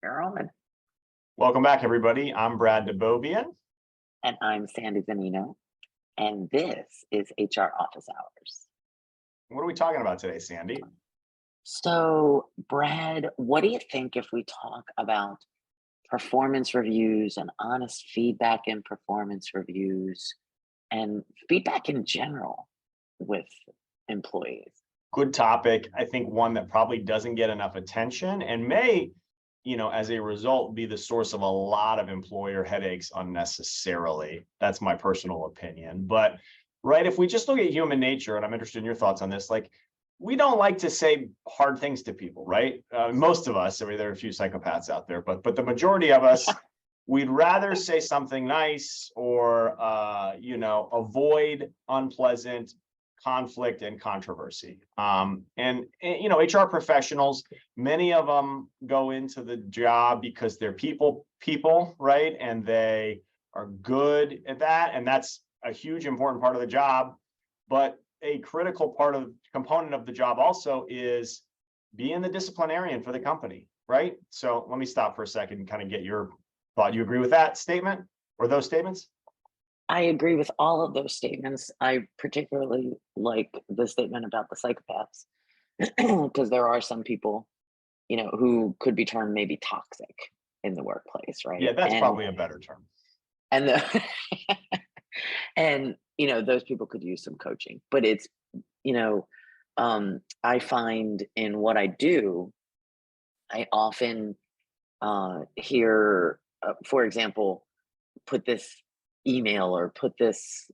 You're on. Welcome back, everybody. I'm Brad deBeaubien. And I'm Sandy Zannino. And this is HR Office Hours. What are we talking about today, Sandy? So, Brad, what do you think if we talk about performance reviews and honest feedback in performance reviews and feedback in general with employees? Good topic. I think one that probably doesn't get enough attention and may, as a result, be the source of a lot of employer headaches unnecessarily. That's my personal opinion. But, right, if we just look at human nature, and I'm interested in your thoughts on this, like, we don't like to say hard things to people, right? Most of us, I mean, there are a few psychopaths out there, but the majority of us, we'd rather say something nice or, avoid unpleasant conflict and controversy. HR professionals, many of them go into the job because they're people, right? And they are good at that. And that's a huge important part of the job. But a critical component of the job also is being the disciplinarian for the company, right? So let me stop for a second and kind of get your thought. You agree with that statement or those statements? I agree with all of those statements. I particularly like the statement about the psychopaths because there are some people, who could be termed maybe toxic in the workplace, right? Yeah, that's probably a better term. And the and those people could use some coaching, but it's I find in what I do, I often hear, for example, put this email or put this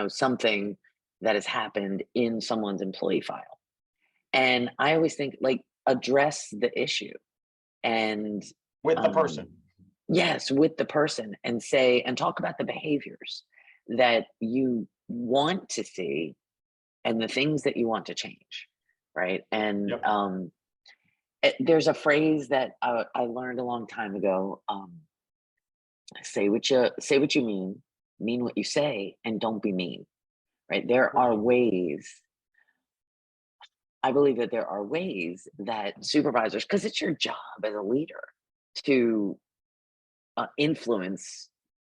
something that has happened in someone's employee file, and I always think, like, address the issue and With the person. yes, with the person, and say and talk about the behaviors that you want to see and the things that you want to change, right? And Yep. there's a phrase that I learned a long time ago. Say what you mean what you say, and don't be mean. Right? There are ways. I believe that there are ways that supervisors, because it's your job as a leader to influence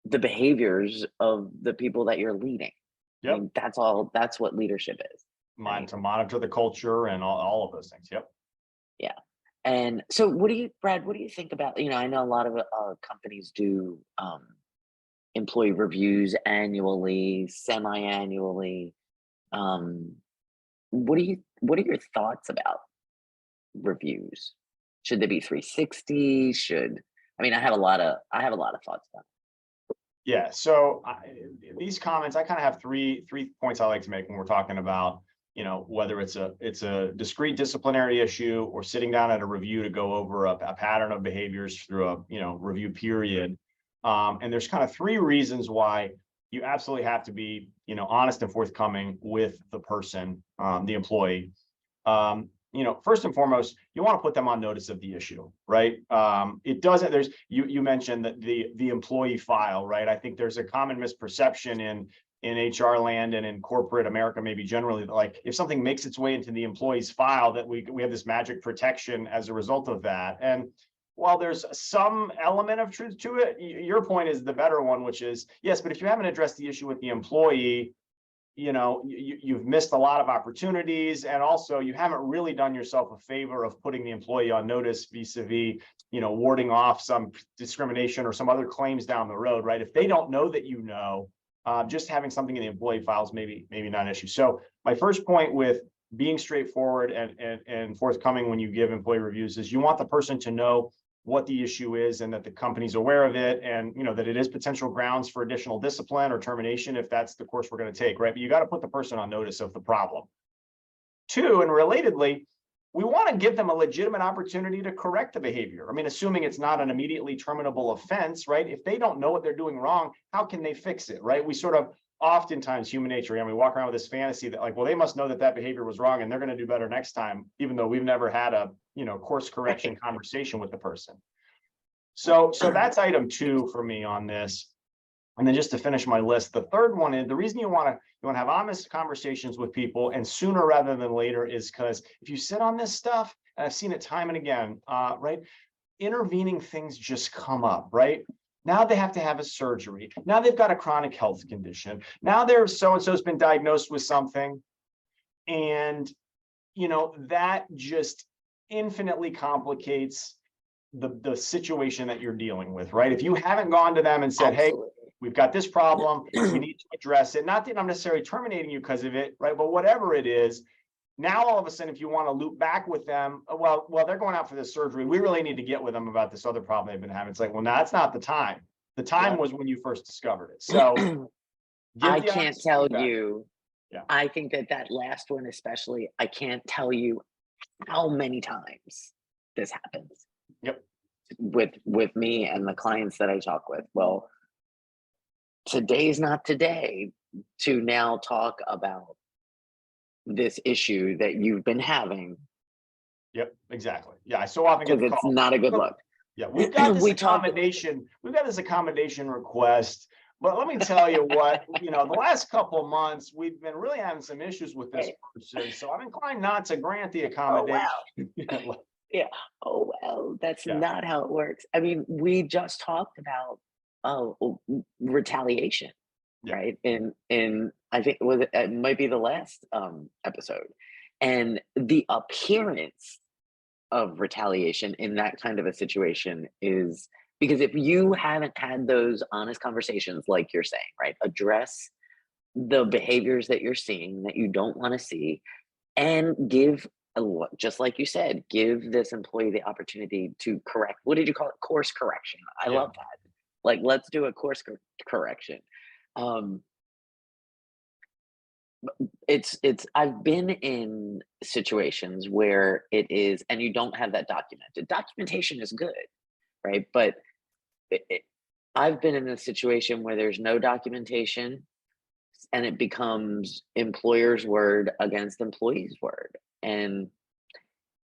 the behaviors of the people that you're leading. I Yep. mean, that's what leadership is. Right? To monitor the culture and all of those things. Yep. Yeah. And so Brad, what do you think about, I know a lot of companies do employee reviews annually, semi-annually. What are your thoughts about reviews? Should they be 360? I have a lot of thoughts on it. Yeah. So these comments, I kind of have three points I like to make when we're talking about, whether it's a discrete disciplinary issue or sitting down at a review to go over a pattern of behaviors through a review period. And there's kind of three reasons why you absolutely have to be, honest and forthcoming with the person, the employee. First and foremost, you want to put them on notice of the issue, right? It doesn't, you mentioned that the employee file, right? I think there's a common misperception in HR land and in corporate America, maybe generally, like if something makes its way into the employee's file, that we have this magic protection as a result of that. And while there's some element of truth to it, your point is the better one, which is, yes, but if you haven't addressed the issue with the employee, you've missed a lot of opportunities, and also you haven't really done yourself a favor of putting the employee on notice vis-a-vis, warding off some discrimination or some other claims down the road, right? If they don't know that just having something in the employee files maybe not an issue. So my first point with being straightforward and forthcoming when you give employee reviews is you want the person to know what the issue is and that the company's aware of it, and that it is potential grounds for additional discipline or termination if that's the course we're going to take, right? But you got to put the person on notice of the problem. Two, and relatedly, we want to give them a legitimate opportunity to correct the behavior. I mean, assuming it's not an immediately terminable offense, right? If they don't know what they're doing wrong, how can they fix it, right? We sort of oftentimes, human nature, and we walk around with this fantasy that, like, well, they must know that behavior was wrong and they're going to do better next time, even though we've never had a course correction conversation with the person. So that's item two for me on this. And then just to finish my list, the third one is the reason you want to have honest conversations with people, and sooner rather than later, is because if you sit on this stuff, and I've seen it time and again, right? intervening things just come up, right? Now they have to have a surgery. Now they've got a chronic health condition. Now their so-and-so's been diagnosed with something. And, that just infinitely complicates the situation that you're dealing with, right? If you haven't gone to them and said, hey, Absolutely. we've got this problem, we need to address it. Not that I'm necessarily terminating you because of it, right? But whatever it is, now all of a sudden, if you want to loop back with them, well, they're going out for this surgery. We really need to get with them about this other problem they've been having. It's like, well, now that's not the time. The time Yep. was when you first discovered it. So give I the can't honest tell feedback. you. Yeah. I think that last one, especially, I can't tell you how many times this happens Yep. with me and the clients that I talk with. Well, today's not today to now talk about this issue that you've been having Yep. Exactly. Yeah. I so often get because the it's call. not a good Look, look. yeah, we've got this We talked. accommodation. We've got this accommodation request. But let me tell you what, the last couple of months, we've been really having some issues with this person. So I'm inclined not to grant the Oh accommodation. wow. Yeah. Oh well, that's Yeah. not how it works. I mean, we just talked about retaliation, Yeah. right? In I think it might be the last episode, and the appearance of retaliation in that kind of a situation is because if you haven't had those honest conversations, like you're saying, right, address the behaviors that you're seeing that you don't want to see, and give just like you said, give this employee the opportunity to correct. What did you call it? Course correction. I Yeah. love that. Like, let's do a course correction. Um, it's I've been in situations where it is, and you don't have that documented. Documentation is good, right? But it, it, I've been in a situation where there's no documentation, and it becomes employer's word against employee's word, and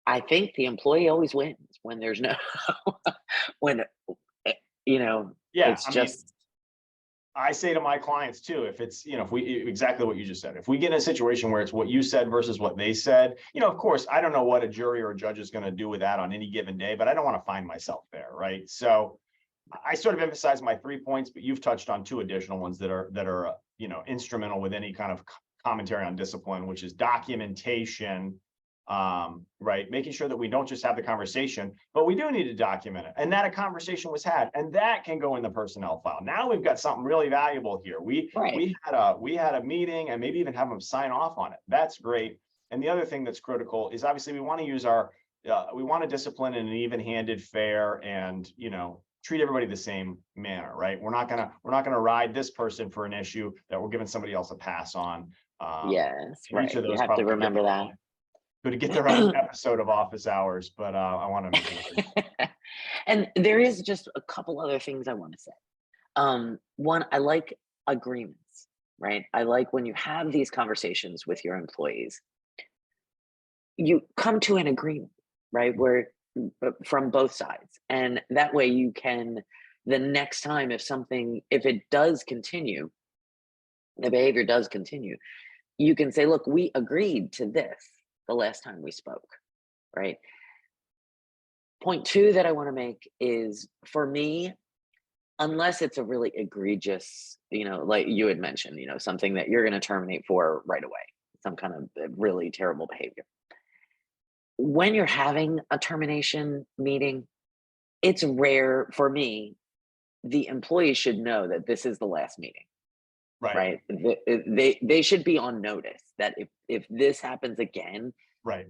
I think the employee always wins when there's no when eh, Yeah. it's I mean, just I say to my clients too, if it's, if we exactly what you just said, if we get in a situation where it's what you said versus what they said, of course, I don't know what a jury or a judge is going to do with that on any given day, but I don't want to find myself there. Right. So I sort of emphasize my 3 points, but you've touched on two additional ones that are, instrumental with any kind of commentary on discipline, which is documentation. Right, making sure that we don't just have the conversation, but we do need to document it, and that a conversation was had, and that can go in the personnel file. Now we've got something really valuable here. We right. we had a meeting, and maybe even have them sign off on it. That's great. And the other thing that's critical is obviously we want to use we want to discipline in an even-handed, fair, and treat everybody the same manner. Right, we're not gonna ride this person for an issue that we're giving somebody else a pass on. Yes, And each right. of You those have to probably remember that. could get their own episode of office hours, but I want to make it. And there is just a couple other things I want to say. One, I like agreements, right? I like when you have these conversations with your employees, you come to an agreement, right? Where from both sides. And that way you can, the next time, if it does continue, the behavior does continue, you can say, look, we agreed to this the last time we spoke, right? Point two that I want to make is, for me, unless it's a really egregious, like you had mentioned, something that you're going to terminate for right away, some kind of really terrible behavior. When you're having a termination meeting, it's rare for me, the employees should know that this is the last meeting, Right, right? They should be on notice that if this happens again, right.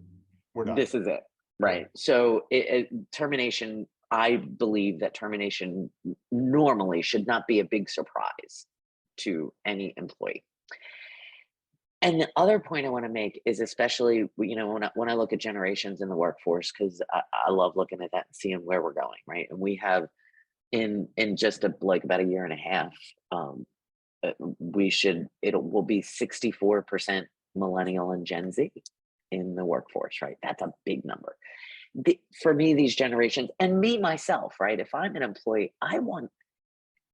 We're done. this is it, right? So termination, I believe that termination normally should not be a big surprise to any employee. And the other point I want to make is, especially when I look at generations in the workforce, because I love looking at that and seeing where we're going, right? And we have in just like about a year and a half, it will be 64% millennial and Gen Z in the workforce, right? That's a big number. For me, these generations, and me myself, right? If I'm an employee, I want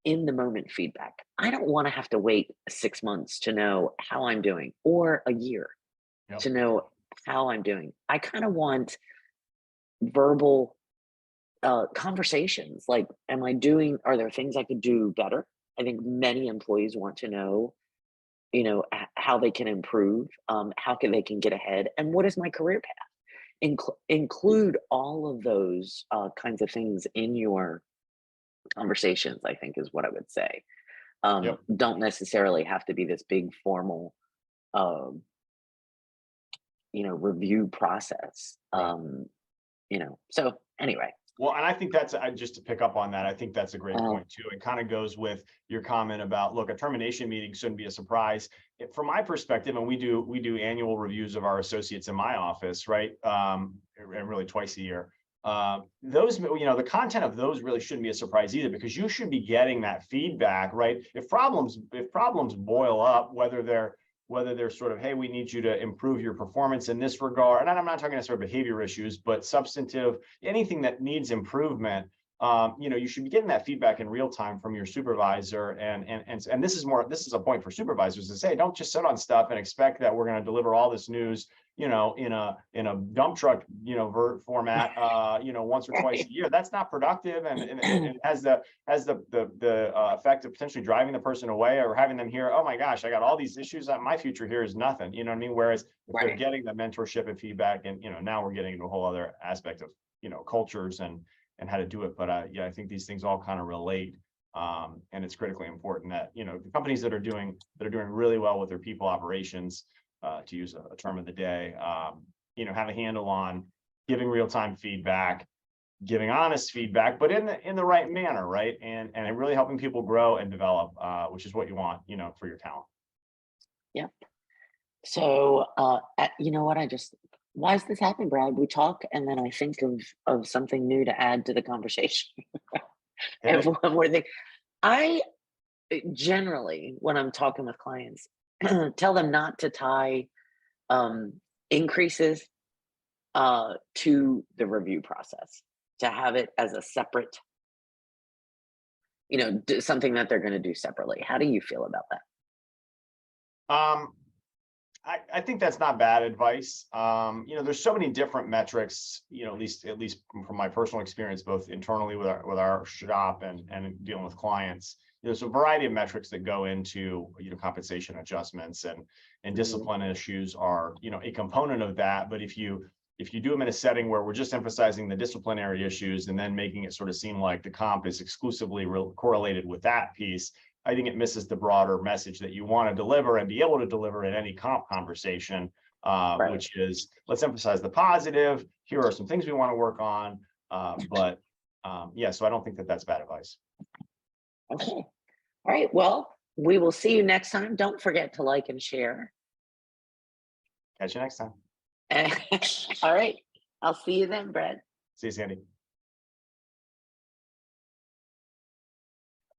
in the moment feedback. I don't want to have to wait 6 months to know how I'm doing, or a year Yep. to know how I'm doing. I kind of want verbal conversations like, are there things I could do better? I think many employees want to know, how they can improve, how they can get ahead, and what is my career path? Include all of those kinds of things in your conversations, I think is what I would say. Yep. Don't necessarily have to be this big formal, um, review process. Right. So anyway, Well, and I think that's just to pick up on that. I think that's a great uh, point too. It kind of goes with your comment about, look, a termination meeting shouldn't be a surprise. From my perspective, and we do annual reviews of our associates in my office, right? And really twice a year. Those, the content of those really shouldn't be a surprise either, because you should be getting that feedback, right? If problems boil up, whether they're sort of, hey, we need you to improve your performance in this regard. And I'm not talking necessarily behavior issues, but substantive, anything that needs improvement. You should be getting that feedback in real time from your supervisor. And this is a point for supervisors to say, don't just sit on stuff and expect that we're going to deliver all this news, in a dump truck, format, once or twice right, a year. That's not productive, and it has the effect of potentially driving the person away, or having them hear, oh my gosh, I got all these issues, my future here is nothing. You know what I mean? Whereas if they're right, getting the mentorship and feedback, and now we're getting into a whole other aspect of cultures and how to do it. But yeah, I think these things all kind of relate. And it's critically important that the companies that are doing really well with their people operations, to use a term of the day, have a handle on giving real-time feedback, giving honest feedback, but in the right manner, right? And really helping people grow and develop, which is what you want, for your talent. yeah. So, you know what? Why is this happening, Brad? We talk, and then I think of something new to add to the conversation. Hit And it. one more thing, I generally, when I'm talking with clients, tell them not to tie um, increases to the review process, to have it as a separate, something that they're going to do separately. How do you feel about that? Um, I think that's not bad advice. There's so many different metrics, at least from my personal experience, both internally with our shop and dealing with clients. There's a variety of metrics that go into, compensation adjustments, and Mhm. discipline issues are, a component of that. But if you do them in a setting where we're just emphasizing the disciplinary issues and then making it sort of seem like the comp is exclusively correlated with that piece, I think it misses the broader message that you want to deliver and be able to deliver in any comp conversation, Right. which is, let's emphasize the positive. Here are some things we want to work on. Yeah, so I don't think that that's bad advice. Okay. All right. Well, we will see you next time. Don't forget to like and share. Catch you next time. All right. I'll see you then, Brad. See you, Sandy.